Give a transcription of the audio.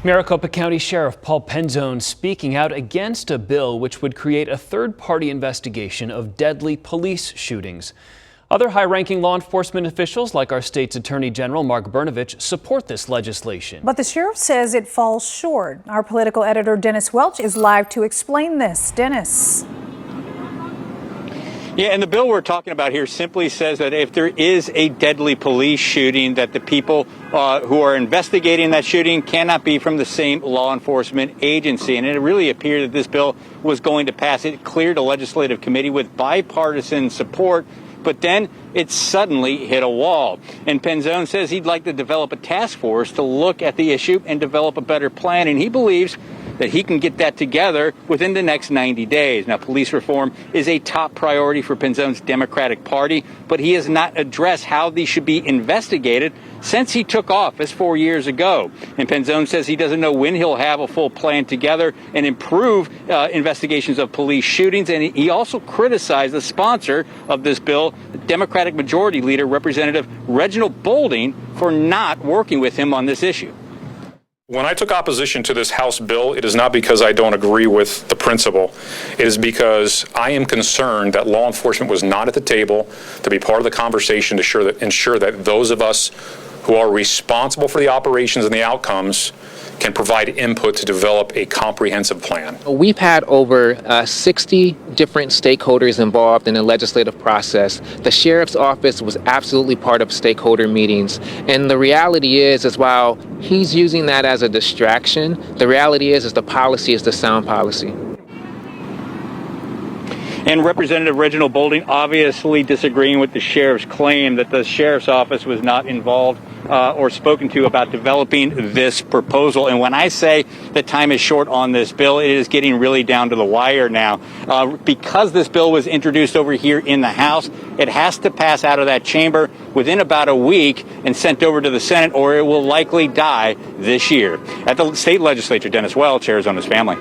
Maricopa County Sheriff Paul Penzone speaking out against a bill which would create a third-party investigation of deadly police shootings. Other high-ranking law enforcement officials, like our state's Attorney General Mark Brnovich, support this legislation. But the sheriff says it falls short. Our political editor Dennis Welch is live to explain this. Dennis. Yeah, and the bill we're talking about here simply says that if there is a deadly police shooting, that the people who are investigating that shooting cannot be from the same law enforcement agency. And it really appeared that this bill was going to pass. It cleared a legislative committee with bipartisan support, but then it suddenly hit a wall. And Penzone says he'd like to develop a task force to look at the issue and develop a better plan. And he believes that he can get that together within the next 90 days. Now, police reform is a top priority for Penzone's Democratic Party, but he has not addressed how these should be investigated since he took office 4 years ago. And Penzone says he doesn't know when he'll have a full plan together and improve investigations of police shootings. And he also criticized the sponsor of this bill, Democratic Majority Leader Representative Reginald Boulding, for not working with him on this issue. When I took opposition to this House bill, it is not because I don't agree with the principle. It is because I am concerned that law enforcement was not at the table to be part of the conversation to ensure that those of us who are responsible for the operations and the outcomes can provide input to develop a comprehensive plan. We've had over 60 different stakeholders involved in the legislative process. The sheriff's office was absolutely part of stakeholder meetings. And the reality is while he's using that as a distraction, the reality is the policy is the sound policy. And Representative Reginald Boulding obviously disagreeing with the sheriff's claim that the sheriff's office was not involved or spoken to about developing this proposal. And when I say that time is short on this bill, it is getting really down to the wire now. Because this bill was introduced over here in the House, it has to pass out of that chamber within about a week and sent over to the Senate, or it will likely die this year. At the state legislature, Dennis Welch, Arizona's Family.